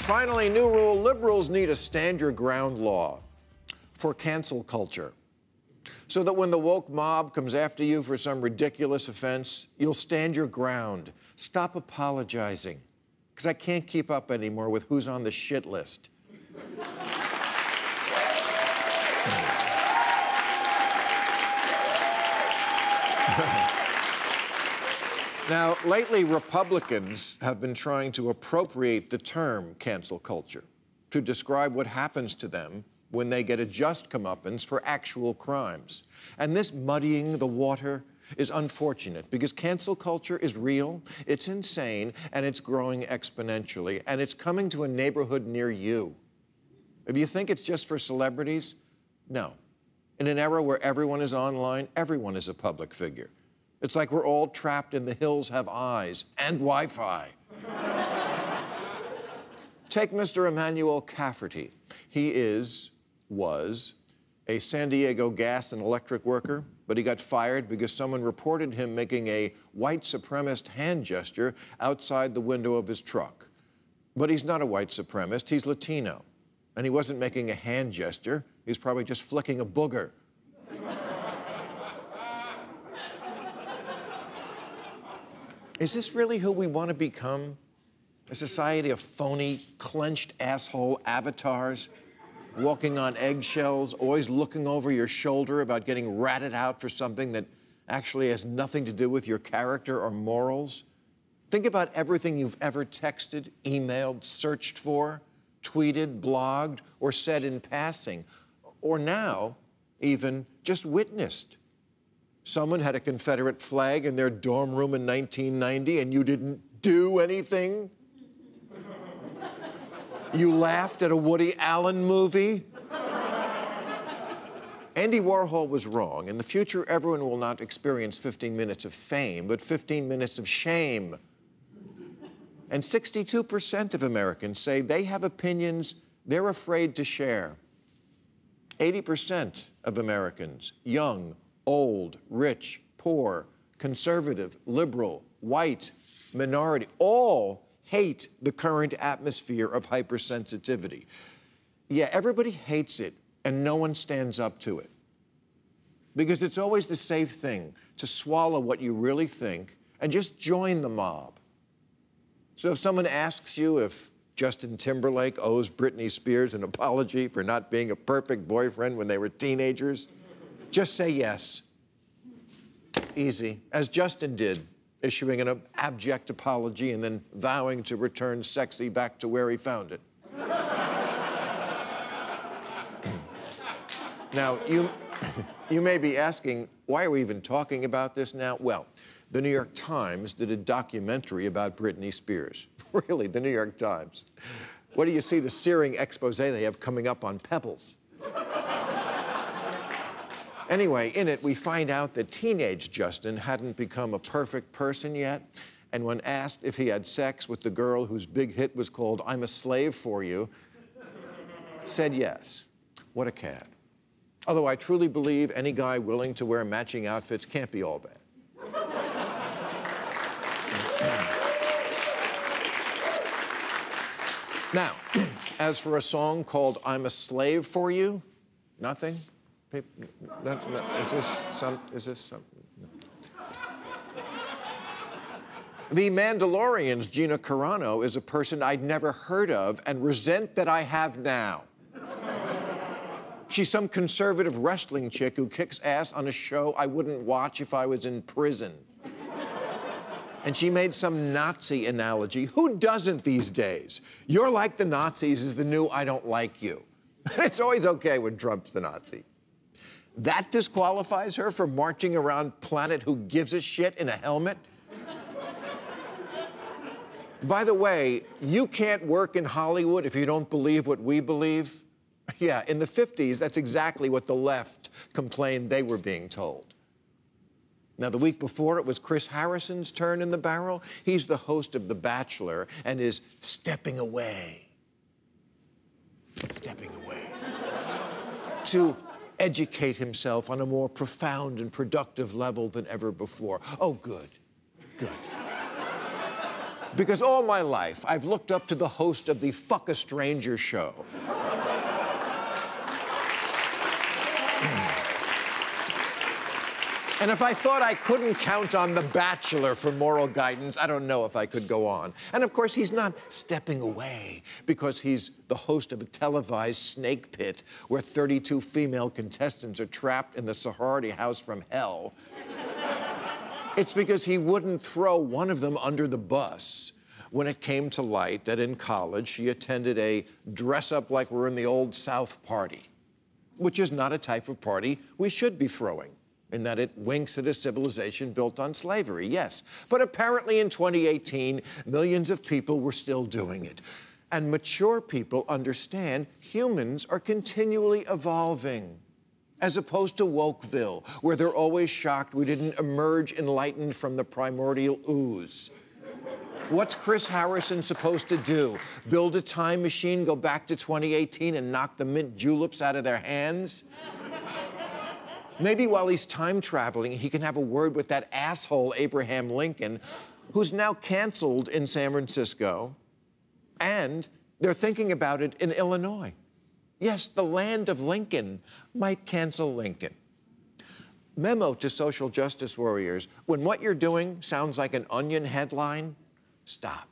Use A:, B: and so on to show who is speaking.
A: finally, new rule, liberals need a stand your ground law for cancel culture, so that when the woke mob comes after you for some ridiculous offense, you'll stand your ground. Stop apologizing, because I can't keep up anymore with who's on the shit list. Now, lately, Republicans have been trying to appropriate the term cancel culture to describe what happens to them when they get a just comeuppance for actual crimes. And this muddying the water is unfortunate because cancel culture is real, it's insane, and it's growing exponentially, and it's coming to a neighborhood near you. If you think it's just for celebrities, no. In an era where everyone is online, everyone is a public figure. It's like we're all trapped in the hills have eyes and Wi-Fi. Take Mr. Emmanuel Cafferty. He was a San Diego gas and electric worker, but he got fired because someone reported him making a white supremacist hand gesture outside the window of his truck. But he's not a white supremacist, he's Latino. And he wasn't making a hand gesture, he was probably just flicking a booger. Is this really who we want to become? A society of phony, clenched asshole avatars, walking on eggshells, always looking over your shoulder about getting ratted out for something that actually has nothing to do with your character or morals? Think about everything you've ever texted, emailed, searched for, tweeted, blogged, or said in passing, or now, even just witnessed. Someone had a Confederate flag in their dorm room in 1990 and you didn't do anything? You laughed at a Woody Allen movie? Andy Warhol was wrong. In the future, everyone will not experience 15 minutes of fame, but 15 minutes of shame. And 62% of Americans say they have opinions they're afraid to share. 80% of Americans, young, old, rich, poor, conservative, liberal, white, minority, all hate the current atmosphere of hypersensitivity. Yeah, everybody hates it, and no one stands up to it. Because it's always the safe thing to swallow what you really think and just join the mob. So if someone asks you if Justin Timberlake owes Britney Spears an apology for not being a perfect boyfriend when they were teenagers, just say yes. Easy, as Justin did, issuing an abject apology and then vowing to return sexy back to where he found it. Now, you may be asking, why are we even talking about this now? Well, the New York Times did a documentary about Britney Spears. Really, the New York Times. What do you see the searing expose they have coming up on Pebbles? Anyway, in it, we find out that teenage Justin hadn't become a perfect person yet, and when asked if he had sex with the girl whose big hit was called I'm a Slave for You, said yes. What a cad. Although I truly believe any guy willing to wear matching outfits can't be all bad. Now, as for a song called I'm a Slave for You, nothing? Is this some? No. The Mandalorian's Gina Carano is a person I'd never heard of and resent that I have now. She's some conservative wrestling chick who kicks ass on a show I wouldn't watch if I was in prison. And she made some Nazi analogy. Who doesn't these days? You're like the Nazis is the new I don't like you. It's always okay when Trump's the Nazi. That disqualifies her from marching around planet who gives a shit in a helmet? By the way, you can't work in Hollywood if you don't believe what we believe. Yeah, in the 50s, that's exactly what the left complained they were being told. Now, the week before, it was Chris Harrison's turn in the barrel. He's the host of The Bachelor and is stepping away. To educate himself on a more profound and productive level than ever before. Oh, good, good. Because all my life, I've looked up to the host of the Fuck a Stranger show. And if I thought I couldn't count on The Bachelor for moral guidance, I don't know if I could go on. And of course, he's not stepping away because he's the host of a televised snake pit where 32 female contestants are trapped in the sorority house from hell. It's because he wouldn't throw one of them under the bus when it came to light that in college he attended a dress-up-like-we're-in-the-old South party, which is not a type of party we should be throwing, in that it winks at a civilization built on slavery, yes. But apparently in 2018, millions of people were still doing it. And mature people understand humans are continually evolving, as opposed to Wokeville, where they're always shocked we didn't emerge enlightened from the primordial ooze. What's Chris Harrison supposed to do? Build a time machine, go back to 2018 and knock the mint juleps out of their hands? Maybe while he's time traveling, he can have a word with that asshole Abraham Lincoln, who's now canceled in San Francisco, and they're thinking about it in Illinois. Yes, the land of Lincoln might cancel Lincoln. Memo to social justice warriors: when what you're doing sounds like an Onion headline, stop.